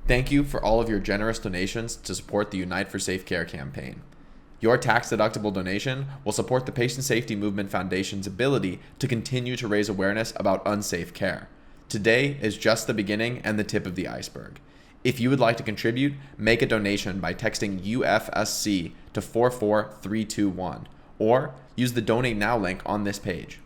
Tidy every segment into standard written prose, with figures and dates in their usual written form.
Thank you for all of your generous donations to support the Unite for Safe Care campaign. Your tax-deductible donation will support the Patient Safety Movement Foundation's ability to continue to raise awareness about unsafe care. Today is just the beginning and the tip of the iceberg. If you would like to contribute, make a donation by texting UFSC to 44321 or use the Donate Now link on this page.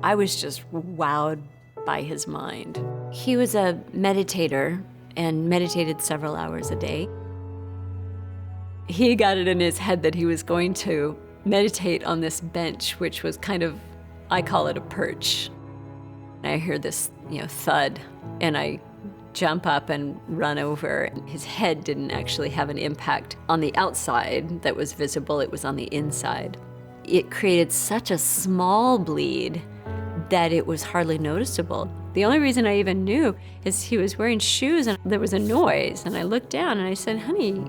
I was just wowed by his mind. He was a meditator and meditated several hours a day. He got it in his head that he was going to meditate on this bench, which was kind of, I call it a perch. I hear this, thud, and I jump up and run over. His head didn't actually have an impact on the outside that was visible, it was on the inside. It created such a small bleed that it was hardly noticeable. The only reason I even knew is he was wearing shoes and there was a noise, and I looked down and I said, "Honey,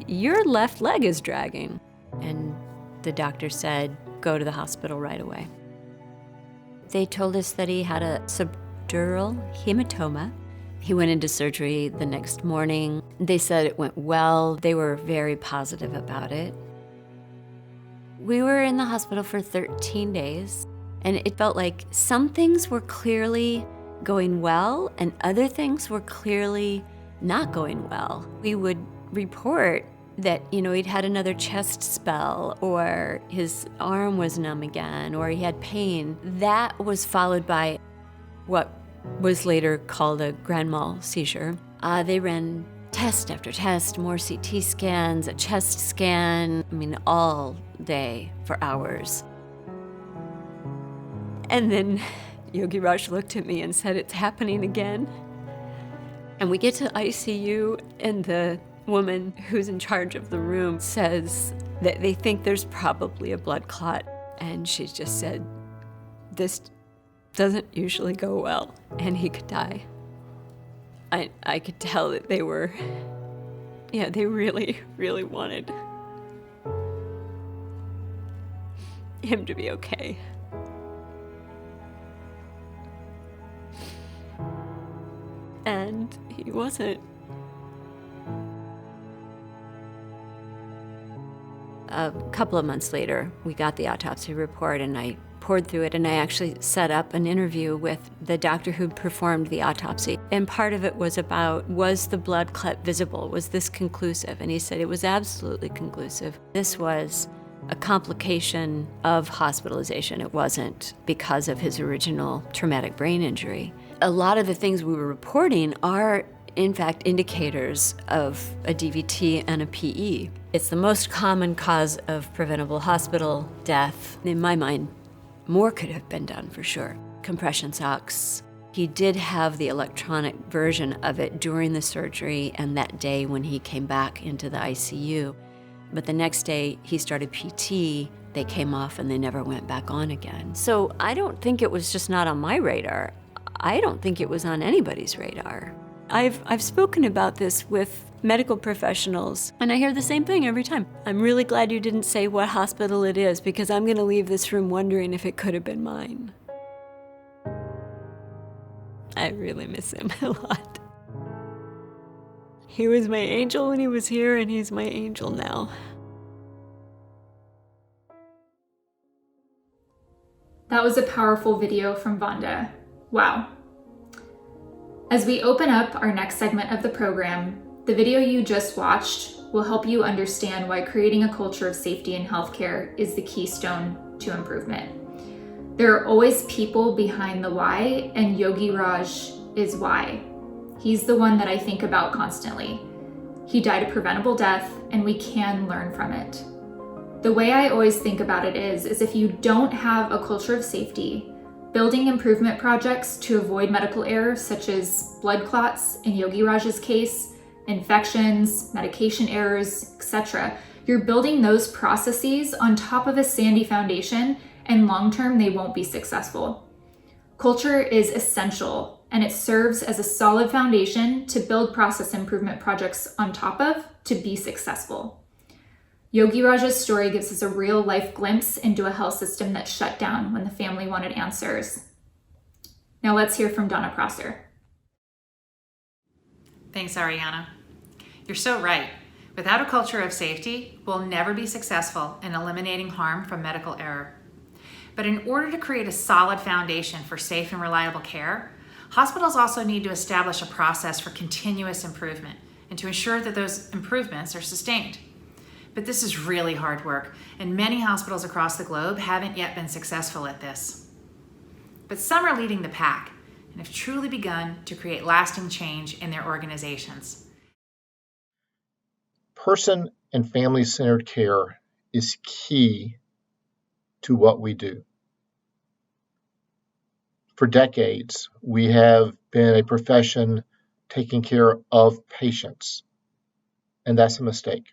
your left leg is dragging." And the doctor said, "Go to the hospital right away." They told us that he had a subdural hematoma. He went into surgery the next morning. They said it went well. They were very positive about it. We were in the hospital for 13 days. And it felt like some things were clearly going well and other things were clearly not going well. We would report that, he'd had another chest spell, or his arm was numb again, or he had pain. That was followed by what was later called a grand mal seizure. They ran test after test, more CT scans, a chest scan, all day for hours. And then Yogiraj looked at me and said, "It's happening again." And we get to ICU, and the woman who's in charge of the room says that they think there's probably a blood clot. And she just said, "This doesn't usually go well, and he could die." I could tell that they were, they really, really wanted him to be okay. And he wasn't. A couple of months later, we got the autopsy report, and I poured through it, and I actually set up an interview with the doctor who performed the autopsy. And part of it was about, was the blood clot visible? Was this conclusive? And he said it was absolutely conclusive. This was a complication of hospitalization. It wasn't because of his original traumatic brain injury. A lot of the things we were reporting are, in fact, indicators of a DVT and a PE. It's the most common cause of preventable hospital death. In my mind, more could have been done for sure. Compression socks. He did have the electronic version of it during the surgery and that day when he came back into the ICU. But the next day he started PT, they came off and they never went back on again. So I don't think it was just not on my radar. I don't think it was on anybody's radar. I've spoken about this with medical professionals, and I hear the same thing every time. "I'm really glad you didn't say what hospital it is, because I'm gonna leave this room wondering if it could have been mine." I really miss him a lot. He was my angel when he was here, and he's my angel now. That was a powerful video from Vonda. Wow. As we open up our next segment of the program, the video you just watched will help you understand why creating a culture of safety in healthcare is the keystone to improvement. There are always people behind the why, and Yogiraj is why. He's the one that I think about constantly. He died a preventable death, and we can learn from it. The way I always think about it is if you don't have a culture of safety, building improvement projects to avoid medical errors such as blood clots in Yogiraj's case, infections, medication errors, etc., you're building those processes on top of a sandy foundation, and long-term they won't be successful. Culture is essential, and it serves as a solid foundation to build process improvement projects on top of to be successful. Yogiraj's story gives us a real-life glimpse into a health system that shut down when the family wanted answers. Now let's hear from Donna Prosser. Thanks, Arianna. You're so right. Without a culture of safety, we'll never be successful in eliminating harm from medical error. But in order to create a solid foundation for safe and reliable care, hospitals also need to establish a process for continuous improvement and to ensure that those improvements are sustained. But this is really hard work, and many hospitals across the globe haven't yet been successful at this. But some are leading the pack and have truly begun to create lasting change in their organizations. Person and family-centered care is key to what we do. For decades, we have been a profession taking care of patients, and that's a mistake.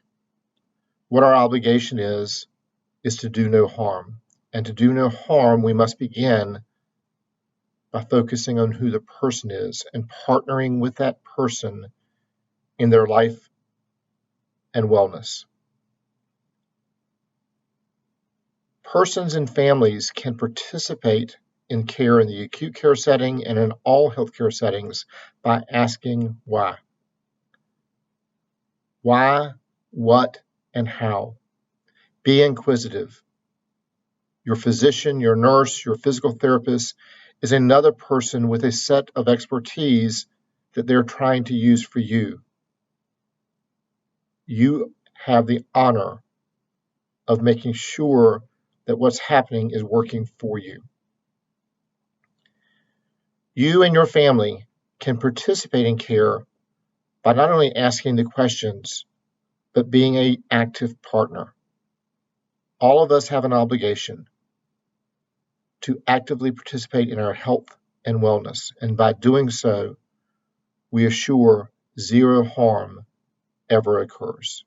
What our obligation is to do no harm. And to do no harm, we must begin by focusing on who the person is and partnering with that person in their life and wellness. Persons and families can participate in care in the acute care setting and in all healthcare settings by asking why. Why, what, and how. Be inquisitive. Your physician, your nurse, your physical therapist is another person with a set of expertise that they're trying to use for you. You have the honor of making sure that what's happening is working for you. You and your family can participate in care by not only asking the questions, but being an active partner. All of us have an obligation to actively participate in our health and wellness, and by doing so, we assure zero harm ever occurs.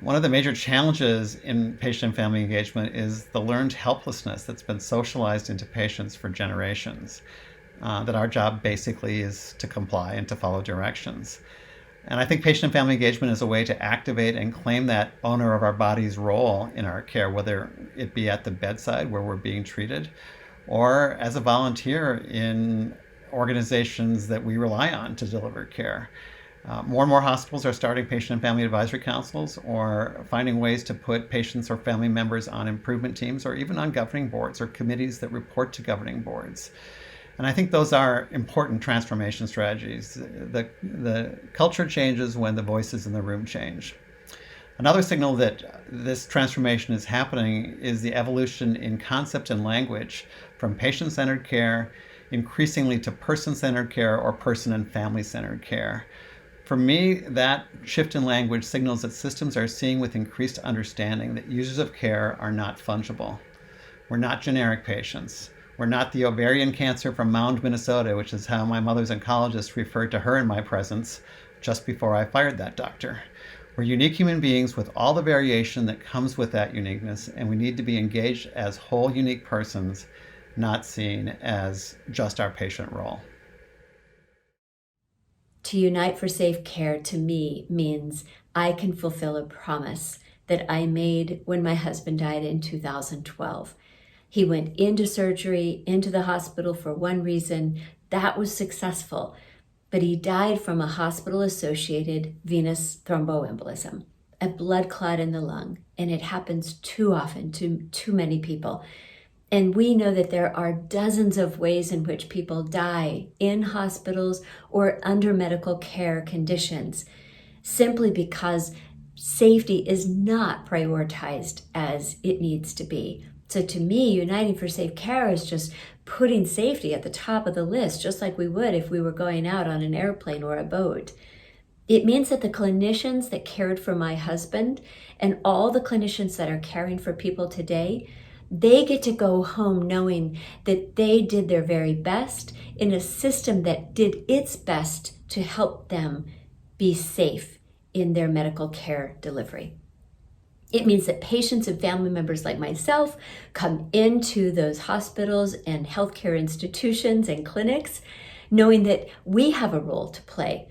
One of the major challenges in patient and family engagement is the learned helplessness that's been socialized into patients for generations, that our job basically is to comply and to follow directions. And I think patient and family engagement is a way to activate and claim that owner of our body's role in our care, whether it be at the bedside where we're being treated, or as a volunteer in organizations that we rely on to deliver care. More and more hospitals are starting patient and family advisory councils or finding ways to put patients or family members on improvement teams or even on governing boards or committees that report to governing boards. And I think those are important transformation strategies. The culture changes when the voices in the room change. Another signal that this transformation is happening is the evolution in concept and language from patient-centered care increasingly to person-centered care or person and family-centered care. For me, that shift in language signals that systems are seeing with increased understanding that users of care are not fungible. We're not generic patients. We're not the ovarian cancer from Mound, Minnesota, which is how my mother's oncologist referred to her in my presence just before I fired that doctor. We're unique human beings with all the variation that comes with that uniqueness, and we need to be engaged as whole, unique persons, not seen as just our patient role. To unite for safe care to me means I can fulfill a promise that I made when my husband died in 2012. He went into surgery, into the hospital for one reason. That was successful, but he died from a hospital-associated venous thromboembolism, a blood clot in the lung, and it happens too often to too many people. And we know that there are dozens of ways in which people die in hospitals or under medical care conditions simply because safety is not prioritized as it needs to be. So to me, Uniting for Safe Care is just putting safety at the top of the list, just like we would if we were going out on an airplane or a boat. It means that the clinicians that cared for my husband and all the clinicians that are caring for people today, they get to go home knowing that they did their very best in a system that did its best to help them be safe in their medical care delivery. It means that patients and family members like myself come into those hospitals and healthcare institutions and clinics knowing that we have a role to play.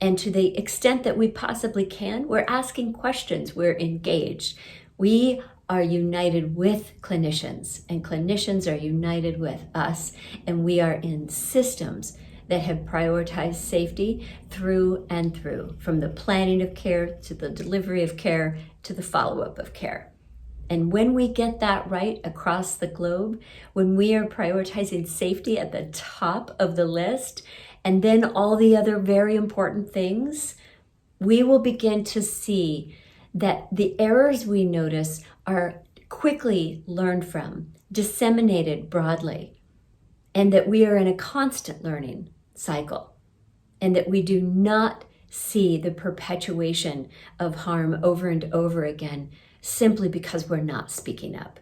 And to the extent that we possibly can, we're asking questions, we're engaged. We are united with clinicians, and clinicians are united with us, and we are in systems that have prioritized safety through and through, from the planning of care to the delivery of care to the follow-up of care. And when we get that right across the globe, when we are prioritizing safety at the top of the list, and then all the other very important things, we will begin to see that the errors we notice are quickly learned from, disseminated broadly, and that we are in a constant learning cycle, and that we do not see the perpetuation of harm over and over again simply because we're not speaking up.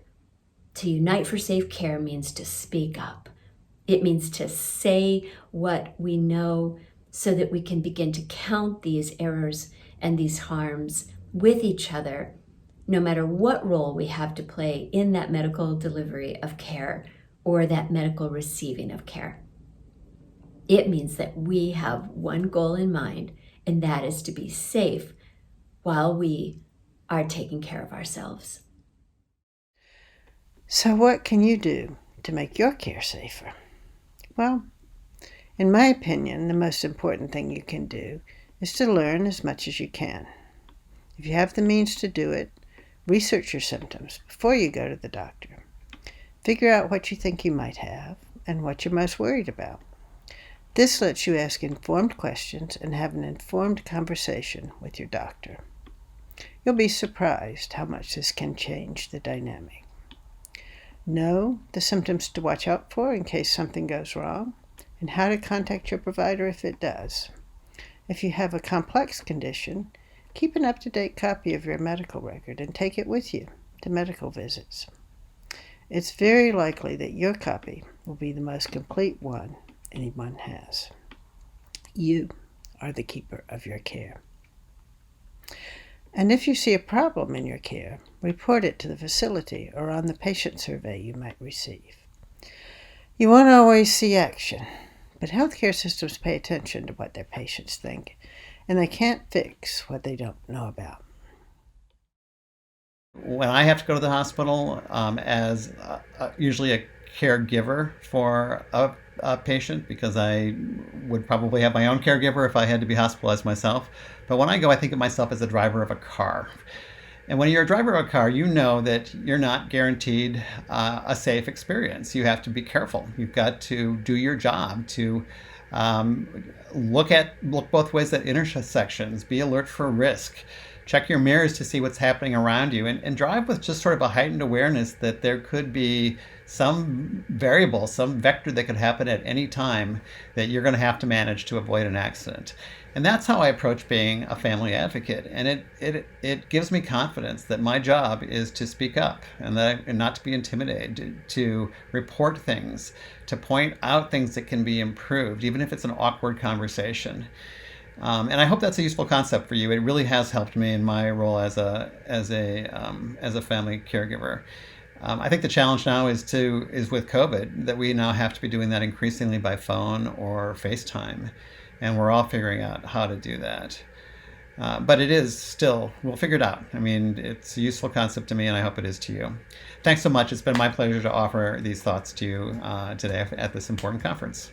To unite for safe care means to speak up. It means to say what we know so that we can begin to count these errors and these harms with each other, no matter what role we have to play in that medical delivery of care or that medical receiving of care. It means that we have one goal in mind, and that is to be safe while we are taking care of ourselves. So what can you do to make your care safer? Well, in my opinion, the most important thing you can do is to learn as much as you can. If you have the means to do it, research your symptoms before you go to the doctor. Figure out what you think you might have and what you're most worried about. This lets you ask informed questions and have an informed conversation with your doctor. You'll be surprised how much this can change the dynamic. Know the symptoms to watch out for in case something goes wrong, and how to contact your provider if it does. If you have a complex condition, keep an up-to-date copy of your medical record and take it with you to medical visits. It's very likely that your copy will be the most complete one anyone has. You are the keeper of your care. And if you see a problem in your care, report it to the facility or on the patient survey you might receive. You won't always see action, but healthcare systems pay attention to what their patients think, and they can't fix what they don't know about. When I have to go to the hospital as usually a caregiver for a patient, because I would probably have my own caregiver if I had to be hospitalized myself. But when I go, I think of myself as a driver of a car. And when you're a driver of a car, you know that you're not guaranteed a safe experience. You have to be careful. You've got to do your job to look both ways at intersections, be alert for risk, check your mirrors to see what's happening around you, and drive with just sort of a heightened awareness that there could be some variable, some vector that could happen at any time that you're going to have to manage to avoid an accident. And that's how I approach being a family advocate. And it gives me confidence that my job is to speak up and not to be intimidated, to report things, to point out things that can be improved, even if it's an awkward conversation. And I hope that's a useful concept for you. It really has helped me in my role as a family caregiver. I think the challenge now is with COVID, that we now have to be doing that increasingly by phone or FaceTime, and we're all figuring out how to do that. But it is still, we'll figure it out. I mean, it's a useful concept to me, and I hope it is to you. Thanks so much. It's been my pleasure to offer these thoughts to you today at this important conference.